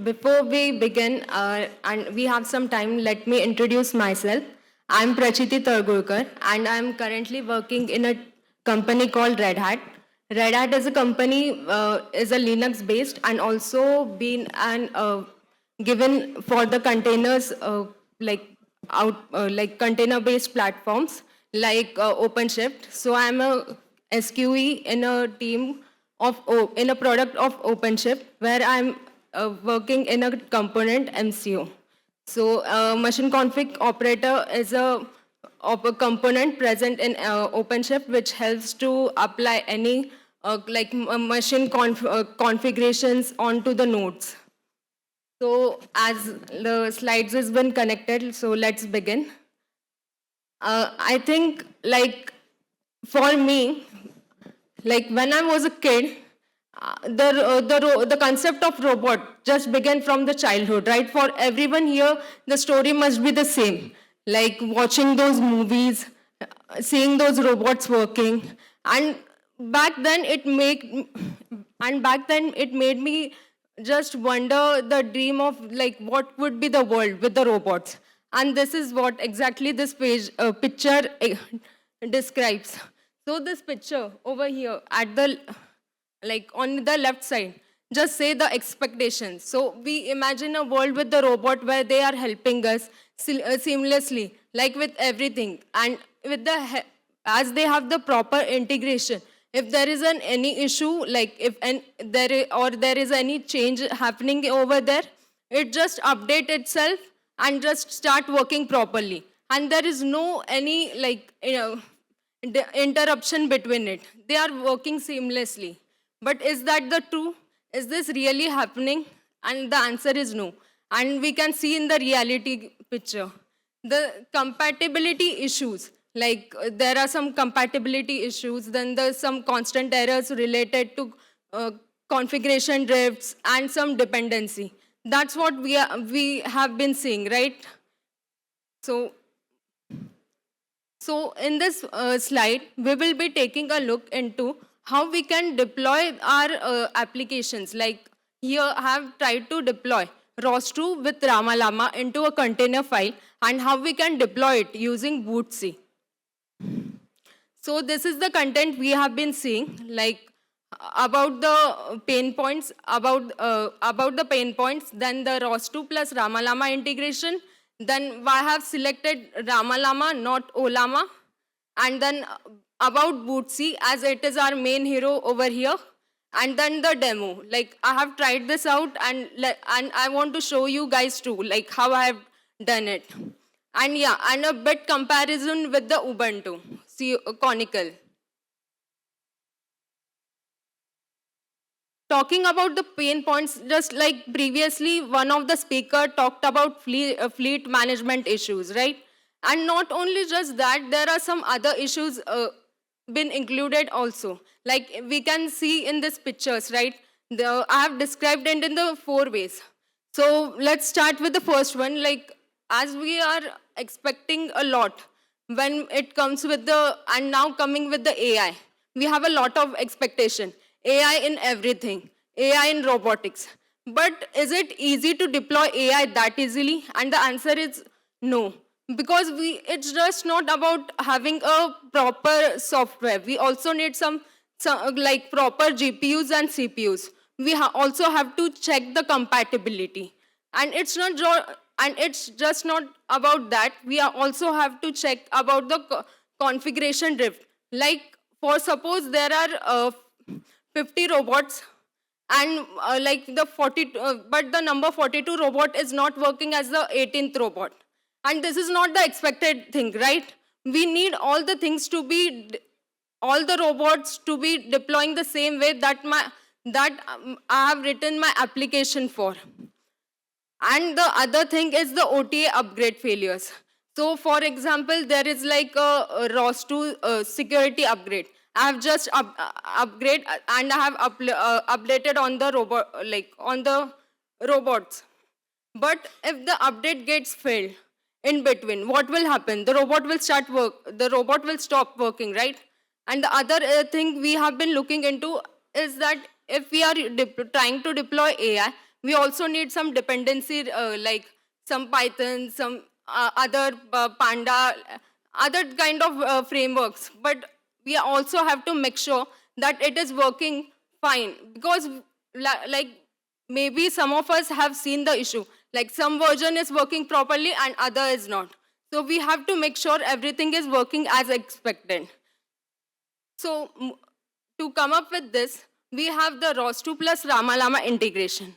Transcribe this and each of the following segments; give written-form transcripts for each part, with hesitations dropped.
Before we begin, and we have some time, let me introduce myself. I'm Prachiti Targurkar, and I'm currently working in a company called Red Hat. Red Hat is a company, is a Linux-based, and also been given for the containers, like container-based platforms like OpenShift. So I'm a SQE in a team in a product of OpenShift where I'm working in a component MCO. So machine config operator is a component present in OpenShift which helps to apply any machine configurations onto the nodes. So as the slides has been connected, so let's begin. I think for me, like when I was a kid, the concept of robot just began from the childhood, right? For everyone here, the story must be the same. Like watching those movies, seeing those robots working, and back then it made me just wonder the dream of like what would be the world with the robots. And this is what exactly this picture describes. So this picture over here at the like on the left side, just say the expectations. So we imagine a world with the robot where they are helping us seamlessly, like with everything, and with as they have the proper integration. If there is any issue, like if there is any change happening over there, it just update itself and just start working properly, and there is no any interruption between it. They are working seamlessly. But is that the true? Is this really happening? And the answer is no. And we can see in the reality picture the compatibility issues. Like there are some compatibility issues, then there's some constant errors related to configuration drifts and some dependency. That's what we have been seeing, right? So in this slide, we will be taking a look into how we can deploy our applications. Like here, I have tried to deploy ROS2 with Ramalama into a container file and how we can deploy it using bootc. So this is the content we have been seeing, like about the pain points, about the pain points, then the ROS2 plus Ramalama integration. Then I have selected Ramalama, not Olama, and then about bootc as it is our main hero over here, and then the demo. Like I have tried this out, and I want to show you guys too, like how I have done it. And yeah, and a bit comparison with the Ubuntu, see, Conical. Talking about the pain points, just like previously, one of the speaker talked about fleet management issues, right? And not only just that, there are some other issues been included also. Like we can see in these pictures, right? I have described it in the 4 ways. So let's start with the first one. Like as we are expecting a lot when it comes with and now coming with the AI, we have a lot of expectation. AI in everything, AI in robotics. But is it easy to deploy AI that easily? And the answer is no. Because it's just not about having a proper software. We also need some like proper GPUs and CPUs. We also have to check the compatibility. And it's just not about that. We also have to check about the configuration drift. Like for suppose there are 50 robots and but the number 42 robot is not working as the 18th robot, and this is not the expected thing, right? We need all the things to be all the robots to be deploying the same way that I have written my application for. And the other thing is the OTA upgrade failures. So for example, there is like a ROS2 security upgrade. I have just upgrade and I have updated on the robots. But if the update gets failed in between, what will happen? The robot will stop working, right? And the other thing we have been looking into is that if we are trying to deploy AI, we also need some dependency, like some Python, some other Panda, other kind of frameworks. But we also have to make sure that it is working fine, because like maybe some of us have seen the issue, like some version is working properly and other is not. So we have to make sure everything is working as expected. So to come up with this, we have the ROS2 plus Ramalama integration.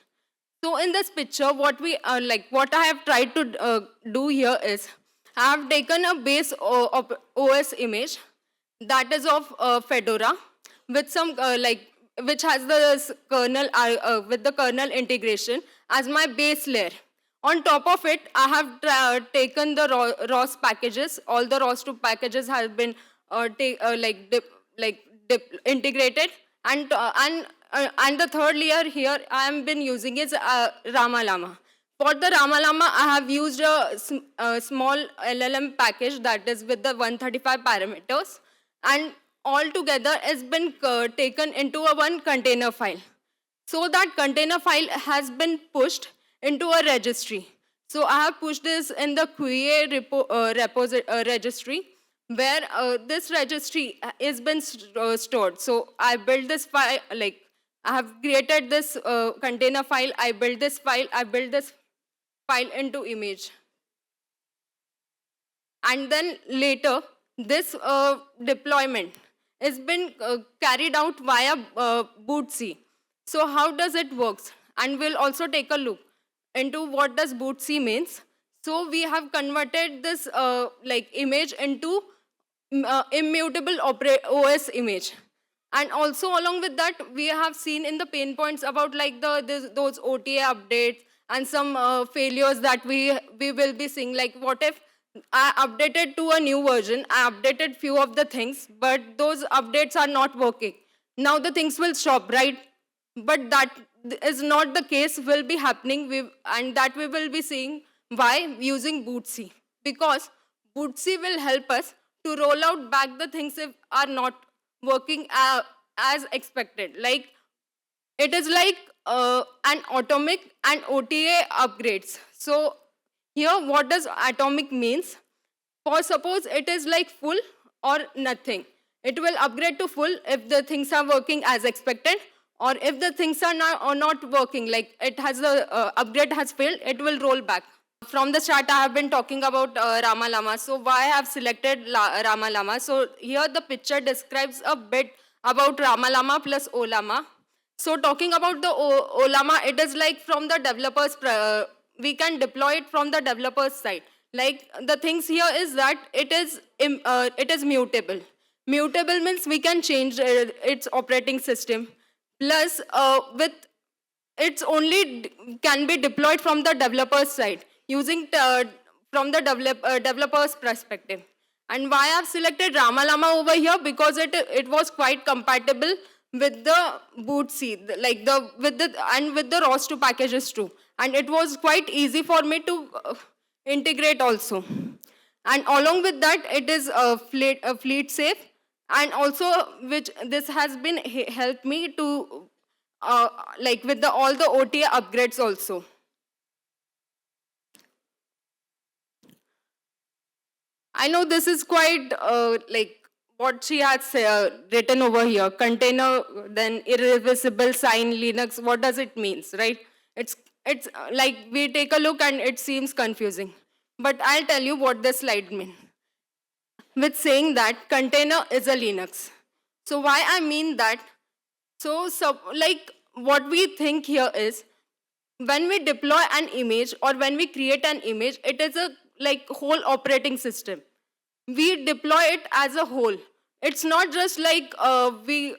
So in this picture, what I have tried to do here is, I have taken a base OS image that is of Fedora with some which has the kernel with the kernel integration as my base layer. On top of it, I have taken the ROS packages. All the ROS2 packages have been integrated, and the third layer here I have been using is Ramalama. For the Ramalama, I have used a small LLM package that is with the 135 parameters, and all together has been taken into a one container file. So that container file has been pushed into a registry. So I have pushed this in the QA registry, where this registry is been stored. So I built this file, like I have created this container file, I built this file into image. And then later, this deployment has been carried out via bootc. So how does it works? And we'll also take a look into what does bootc means. So we have converted this image into immutable OS image. And also along with that, we have seen in the pain points about like those OTA updates and some failures that we will be seeing. Like what if I updated to a new version, I updated few of the things, but those updates are not working. Now the things will stop, right? But that is not the case will be happening, and that we will be seeing why using bootc. Because bootc will help us to roll out back the things if are not working as expected. Like it is like an atomic and OTA upgrades. So here what does atomic means? For suppose it is like full or nothing. It will upgrade to full if the things are working as expected, or if the things are not working, like it has the upgrade has failed, it will roll back. From the start, I have been talking about Ramalama. So why I have selected Ramalama? So here the picture describes a bit about Ramalama plus Olama. So talking about the Olama, it is like from the developers, we can deploy it from the developers side. Like the things here is that it is mutable. Mutable means we can change its operating system. Plus, with it's only can be deployed from the developer's side using from the developer's perspective. And why I've selected Ramalama over here? Because it was quite compatible with the bootc, like with the ROS2 packages too. And it was quite easy for me to integrate also. And along with that, it is fleet safe, and also which this has been helped me to like with all the OTA upgrades also. I know this is quite like what she has written over here, container, then irreversible sign Linux. What does it means, right? It's like we take a look and it seems confusing. But I'll tell you what this slide means. With saying that container is a Linux. So why I mean that? So like what we think here is, when we deploy an image or when we create an image, it is a like whole operating system. We deploy it as a whole. It's not just like we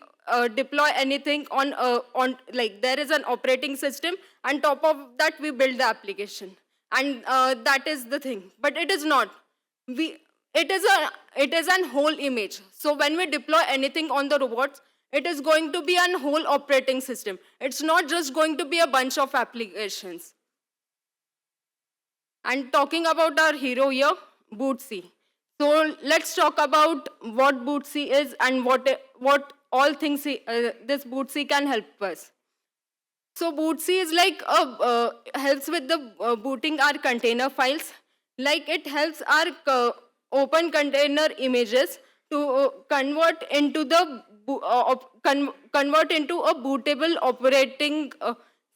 deploy anything on like there is an operating system, and top of that we build the application, and that is the thing. But it is not. It is an whole image. So when we deploy anything on the robots, it is going to be an whole operating system. It's not just going to be a bunch of applications. And talking about our hero here, bootc. So let's talk about what bootc is and what all things this bootc can help us. So Bootsy is like helps with the booting our container files. Like it helps our open container images to convert into a bootable operating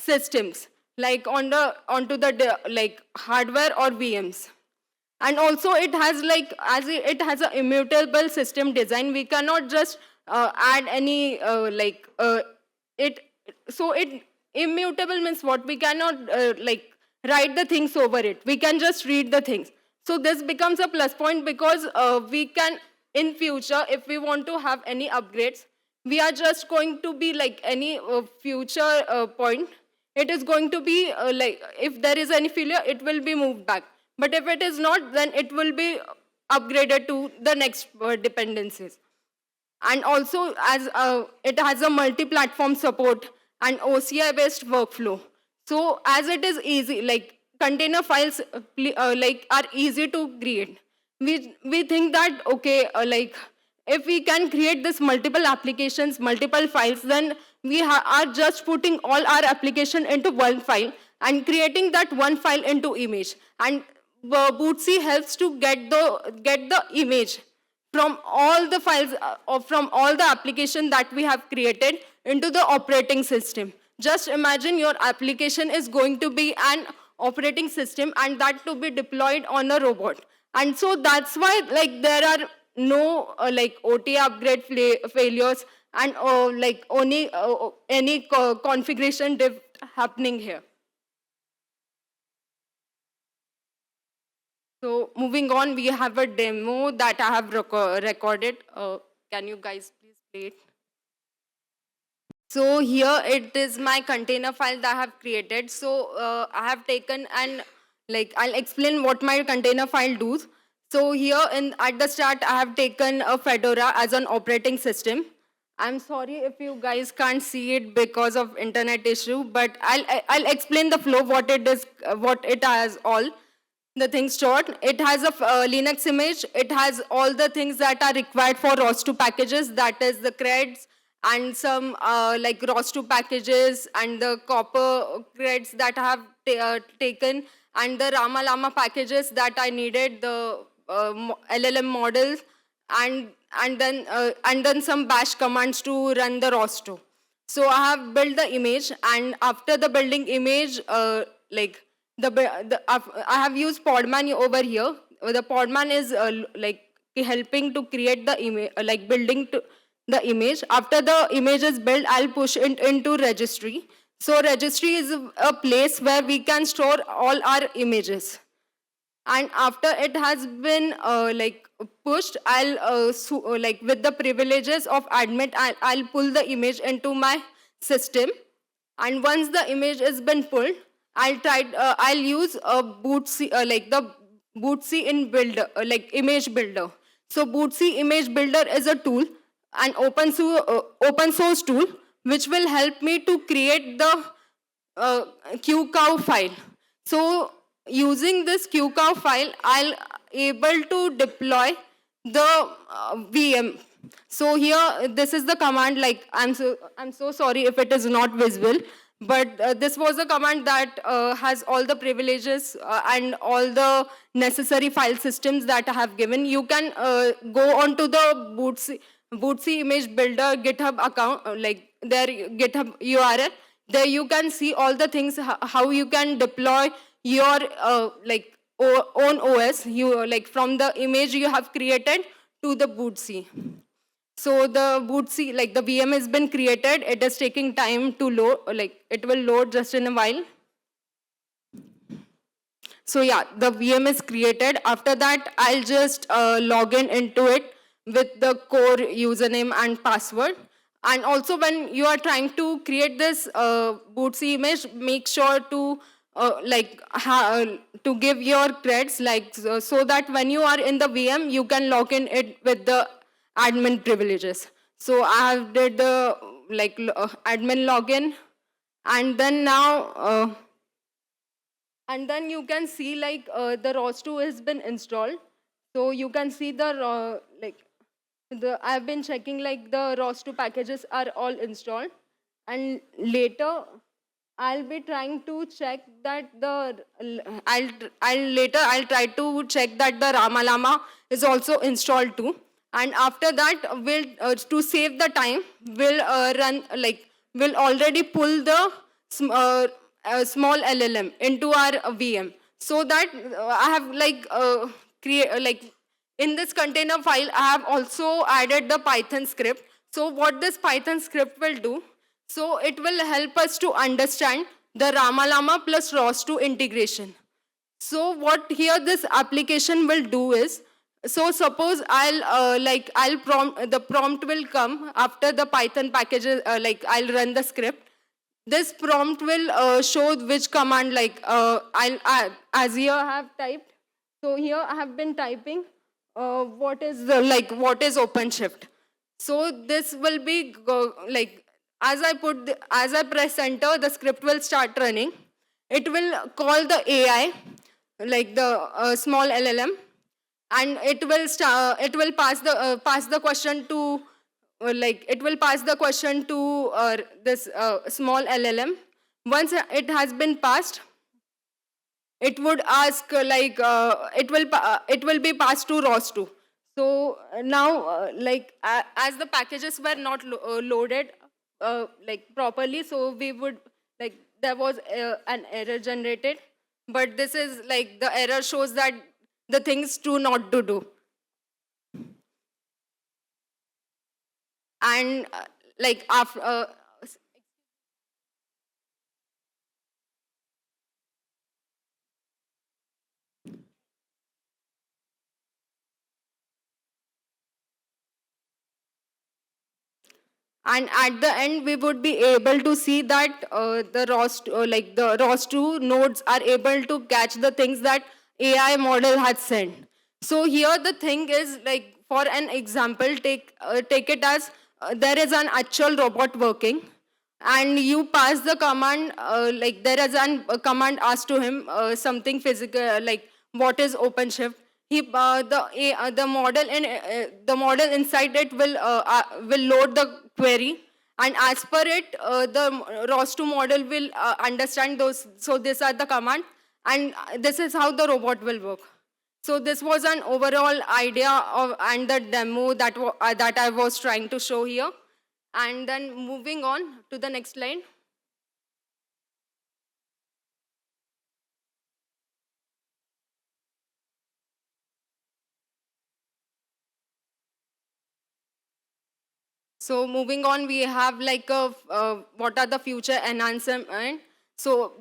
systems, like onto the like hardware or VMs. And also it has like it has a immutable system design. We cannot just add any it so it immutable means what? We cannot write the things over it. We can just read the things. So this becomes a plus point, because we can in future, if we want to have any upgrades, we are just going to be like any future point, it is going to be like if there is any failure, it will be moved back. But if it is not, then it will be upgraded to the next dependencies. And also, as it has a multi-platform support and OCI based workflow. So as it is easy, like container files like are easy to create. We think that okay, like if we can create this multiple applications, multiple files, then we are just putting all our application into one file and creating that one file into image. And Bootsy helps to get the image from all the files or from all the application that we have created into the operating system. Just imagine your application is going to be an operating system, and that to be deployed on a robot. And so that's why like there are no like OT upgrade failures, and like only any configuration drift happening here. So moving on, we have a demo that I have recorded. Can you guys please play it? So here it is my container file that I have created. So I have taken and like I'll explain what my container file does. So here at the start, I have taken a Fedora as an operating system. I'm sorry if you guys can't see it because of internet issue, but I'll explain the flow, what it is, what it has all the things stored. It has a Linux image. It has all the things that are required for ROS2 packages, that is the creds and some like ROS2 packages and the copper creds that I have taken, and the Rama Lama packages that I needed, the LLM models, and then some bash commands to run the ROS2. So I have built the image, and after the building image, like I have used Podman over here. The Podman is like helping to create the image, like building to the image. After the image is built, I'll push it into registry. So registry is a place where we can store all our images. And after it has been like pushed, I'll like with the privileges of admin, I'll pull the image into my system. And once the image has been pulled, I'll use a Bootsy like the Bootsy in builder like image builder. So Bootsy image builder is a tool, an open source tool, which will help me to create the QCow file. So using this QCow file, I'll able to deploy the VM. So here, this is the command. Like I'm so sorry if it is not visible, but this was a command that has all the privileges and all the necessary file systems that I have given. You can go on to the Bootsy image builder GitHub account, like their GitHub URL. There you can see all the things, how you can deploy your like own OS, you like from the image you have created to the Bootsy. So the Bootsy, like the VM has been created. It is taking time to load, like it will load just in a while. So yeah, the VM is created. After that, I'll just log in into it with the core username and password. And also when you are trying to create this Bootsy image, make sure to to give your creds, like so that when you are in the VM, you can log in it with the admin privileges. So I have did the admin login, and then now and then you can see like the ROS2 has been installed. So you can see the I've been checking like the ROS2 packages are all installed, and later I'll be trying to check that I'll try to check that the Ramalama is also installed too. And after that, we'll to save the time, we'll run like we'll already pull the small LLM into our VM, so that I have like create like in this container file, I have also added the Python script. So what this Python script will do, so it will help us to understand the Ramalama plus ROS2 integration. So what here this application will do is, so suppose I'll prompt, the prompt will come after the Python packages, like I'll run the script. This prompt will show which command, like as here I have typed. So here I have been typing what is the, like what is OpenShift. So this will be like as I press enter, the script will start running. It will call the AI, like the small LLM, and it will pass the question to like it will pass the question to this small LLM. Once it has been passed, it would ask it will be passed to ROS2. So now as the packages were not loaded like properly, so we would like there was an error generated, but this is like the error shows that the things to not to do. And like after and at the end we would be able to see that the ROS2 nodes are able to catch the things that AI model has sent. So here the thing is, like for an example, take it as there is an actual robot working, and you pass the command, like there is a command asked to him something physical, like what is OpenShift. The model in the model inside it will load the query, and as per it the ROS2 model will understand those. So these are the command, and this is how the robot will work. So this was an overall idea of and the demo that I was trying to show here. And then moving on to the next line. So moving on, we have like a what are the future enhancement. So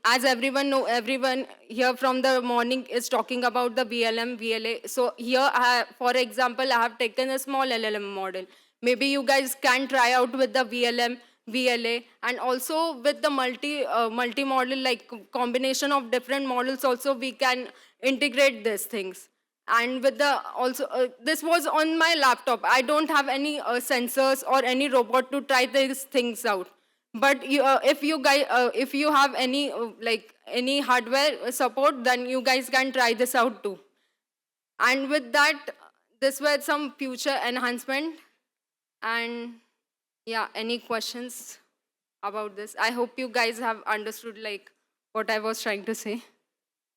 as everyone know, everyone here from the morning is talking about the VLM, VLA. So here, for example, I have taken a small LLM model. Maybe you guys can try out with the VLM, VLA, and also with the multi model, like combination of different models. Also, we can integrate these things. And with the also this was on my laptop. I don't have any sensors or any robot to try these things out. But if you have any like any hardware support, then you guys can try this out too. And with that, this were some future enhancement. And yeah, any questions about this? I hope you guys have understood like what I was trying to say.